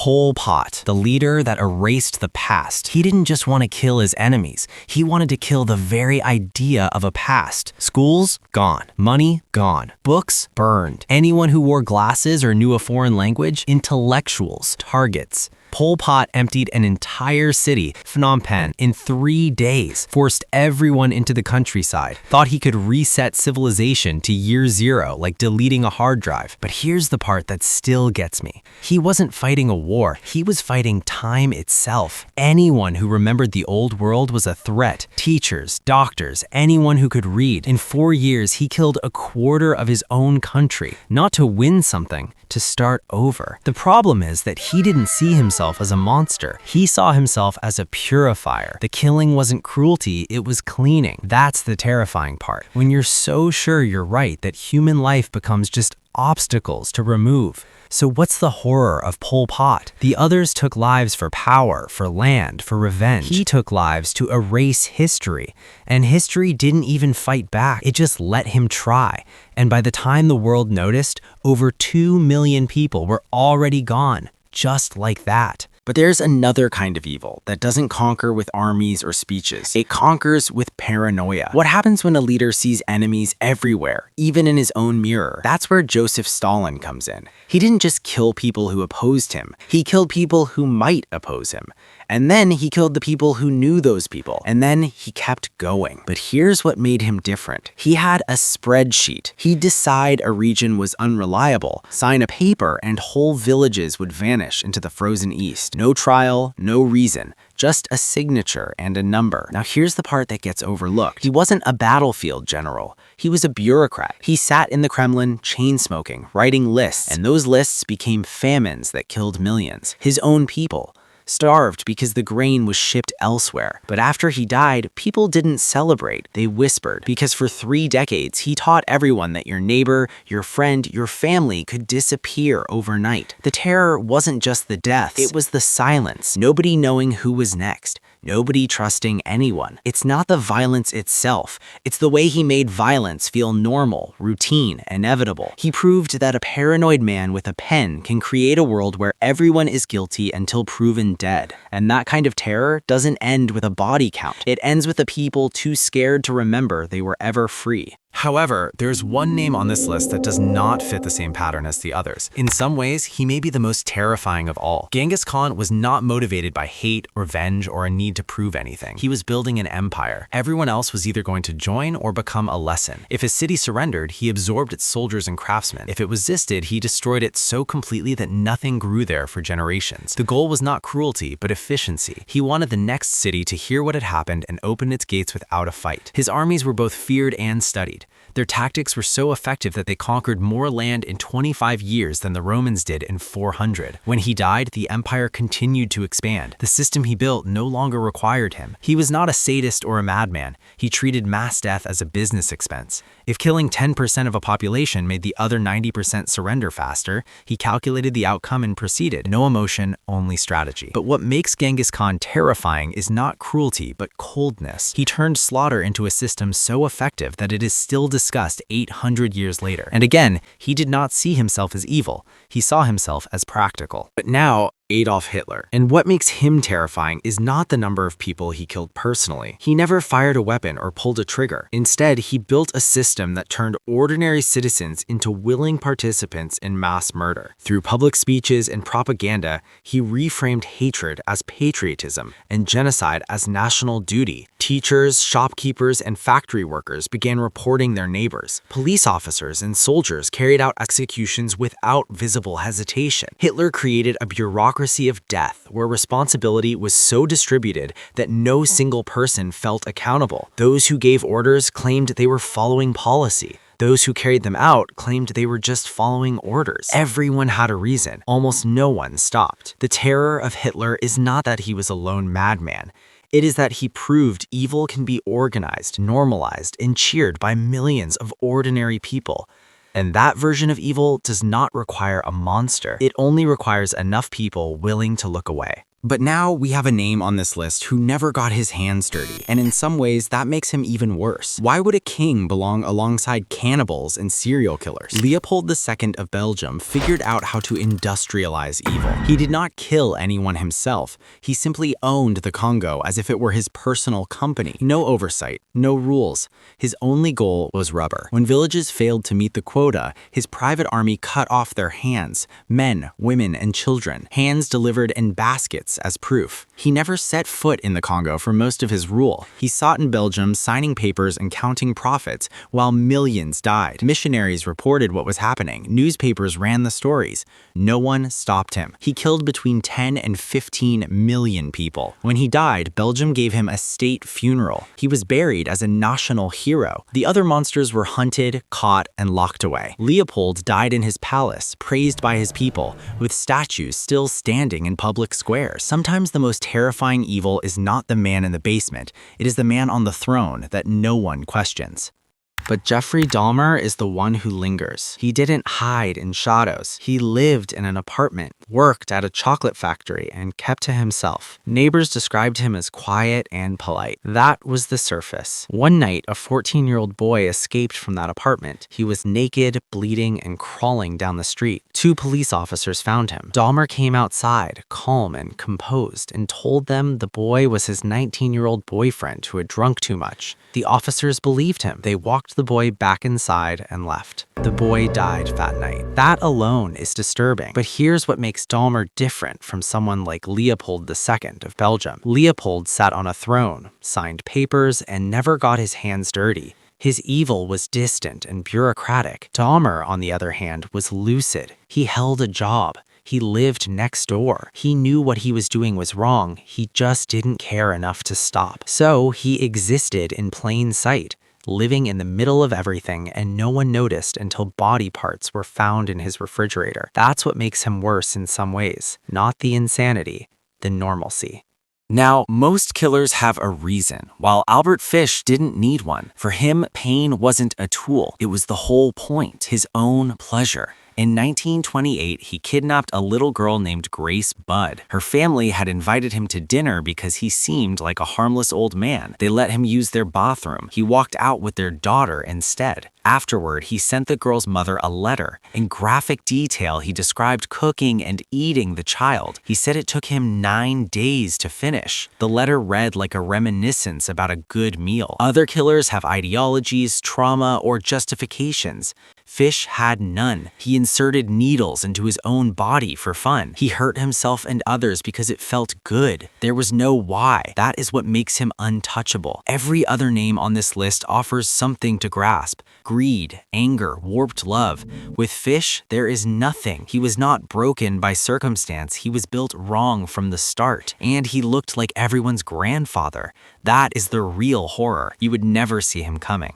Pol Pot, the leader that erased the past. He didn't just want to kill his enemies. He wanted to kill the very idea of a past. Schools? Gone. Money? Gone. Books? Burned. Anyone who wore glasses or knew a foreign language? Intellectuals. Targets. Pol Pot emptied an entire city, Phnom Penh, in 3 days, forced everyone into the countryside, thought he could reset civilization to year zero like deleting a hard drive. But here's the part that still gets me. He wasn't fighting a war, he was fighting time itself. Anyone who remembered the old world was a threat. Teachers, doctors, anyone who could read. In 4 years, he killed a quarter of his own country, not to win something, to start over. The problem is that he didn't see himself as a monster. He saw himself as a purifier. The killing wasn't cruelty, it was cleaning. That's the terrifying part. When you're so sure you're right that human life becomes just obstacles to remove. So what's the horror of Pol Pot? The others took lives for power, for land, for revenge. He took lives to erase history. And history didn't even fight back. It just let him try. And by the time the world noticed, over 2 million people were already gone. Just like that. But there's another kind of evil that doesn't conquer with armies or speeches. It conquers with paranoia. What happens when a leader sees enemies everywhere, even in his own mirror? That's where Joseph Stalin comes in. He didn't just kill people who opposed him. He killed people who might oppose him. And then he killed the people who knew those people. And then he kept going. But here's what made him different. He had a spreadsheet. He'd decide a region was unreliable, sign a paper, and whole villages would vanish into the frozen east. No trial, no reason, just a signature and a number. Now here's the part that gets overlooked. He wasn't a battlefield general. He was a bureaucrat. He sat in the Kremlin, chain-smoking, writing lists, and those lists became famines that killed millions. His own people starved because the grain was shipped elsewhere. But after he died, people didn't celebrate. They whispered, because for 3 decades, he taught everyone that your neighbor, your friend, your family could disappear overnight. The terror wasn't just the deaths, it was the silence. Nobody knowing who was next. Nobody trusting anyone. It's not the violence itself. It's the way he made violence feel normal, routine, inevitable. He proved that a paranoid man with a pen can create a world where everyone is guilty until proven dead. And that kind of terror doesn't end with a body count. It ends with the people too scared to remember they were ever free. However, there's one name on this list that does not fit the same pattern as the others. In some ways, he may be the most terrifying of all. Genghis Khan was not motivated by hate, revenge, or a need to prove anything. He was building an empire. Everyone else was either going to join or become a lesson. If a city surrendered, he absorbed its soldiers and craftsmen. If it resisted, he destroyed it so completely that nothing grew there for generations. The goal was not cruelty, but efficiency. He wanted the next city to hear what had happened and open its gates without a fight. His armies were both feared and studied. Their tactics were so effective that they conquered more land in 25 years than the Romans did in 400. When he died, the empire continued to expand. The system he built no longer required him. He was not a sadist or a madman. He treated mass death as a business expense. If killing 10% of a population made the other 90% surrender faster, he calculated the outcome and proceeded. No emotion, only strategy. But what makes Genghis Khan terrifying is not cruelty, but coldness. He turned slaughter into a system so effective that it is still discussed 800 years later. And again, he did not see himself as evil. He saw himself as practical. But now, Adolf Hitler. And what makes him terrifying is not the number of people he killed personally. He never fired a weapon or pulled a trigger. Instead, he built a system that turned ordinary citizens into willing participants in mass murder. Through public speeches and propaganda, he reframed hatred as patriotism and genocide as national duty. Teachers, shopkeepers, and factory workers began reporting their neighbors. Police officers and soldiers carried out executions without visible hesitation. Hitler created a bureaucracy of death, where responsibility was so distributed that no single person felt accountable. Those who gave orders claimed they were following policy. Those who carried them out claimed they were just following orders. Everyone had a reason. Almost no one stopped. The terror of Hitler is not that he was a lone madman. It is that he proved evil can be organized, normalized, and cheered by millions of ordinary people. And that version of evil does not require a monster. It only requires enough people willing to look away. But now we have a name on this list who never got his hands dirty, and in some ways that makes him even worse. Why would a king belong alongside cannibals and serial killers? Leopold II of Belgium figured out how to industrialize evil. He did not kill anyone himself. He simply owned the Congo as if it were his personal company. No oversight, no rules. His only goal was rubber. When villages failed to meet the quota, his private army cut off their hands, men, women, and children, hands delivered in baskets as proof. He never set foot in the Congo for most of his rule. He sought in Belgium, signing papers and counting profits, while millions died. Missionaries reported what was happening. Newspapers ran the stories. No one stopped him. He killed between 10 and 15 million people. When he died, Belgium gave him a state funeral. He was buried as a national hero. The other monsters were hunted, caught, and locked away. Leopold died in his palace, praised by his people, with statues still standing in public squares. Sometimes the most terrifying evil is not the man in the basement, it is the man on the throne that no one questions. But Jeffrey Dahmer is the one who lingers. He didn't hide in shadows. He lived in an apartment, worked at a chocolate factory, and kept to himself. Neighbors described him as quiet and polite. That was the surface. One night, a 14-year-old boy escaped from that apartment. He was naked, bleeding, and crawling down the street. 2 police officers found him. Dahmer came outside, calm and composed, and told them the boy was his 19-year-old boyfriend who had drunk too much. The officers believed him. They walked the boy back inside and left. The boy died that night. That alone is disturbing. But here's what makes Dahmer different from someone like Leopold II of Belgium. Leopold sat on a throne, signed papers, and never got his hands dirty. His evil was distant and bureaucratic. Dahmer, on the other hand, was lucid. He held a job. He lived next door. He knew what he was doing was wrong. He just didn't care enough to stop. So he existed in plain sight, living in the middle of everything, and no one noticed until body parts were found in his refrigerator. That's what makes him worse in some ways. Not the insanity, the normalcy. Now, most killers have a reason, while Albert Fish didn't need one. For him, pain wasn't a tool. It was the whole point, his own pleasure. In 1928, he kidnapped a little girl named Grace Budd. Her family had invited him to dinner because he seemed like a harmless old man. They let him use their bathroom. He walked out with their daughter instead. Afterward, he sent the girl's mother a letter. In graphic detail, he described cooking and eating the child. He said it took him 9 days to finish. The letter read like a reminiscence about a good meal. Other killers have ideologies, trauma, or justifications. Fish had none. He inserted needles into his own body for fun. He hurt himself and others because it felt good. There was no why. That is what makes him untouchable. Every other name on this list offers something to grasp. Greed, anger, warped love. With Fish, there is nothing. He was not broken by circumstance. He was built wrong from the start. And he looked like everyone's grandfather. That is the real horror. You would never see him coming.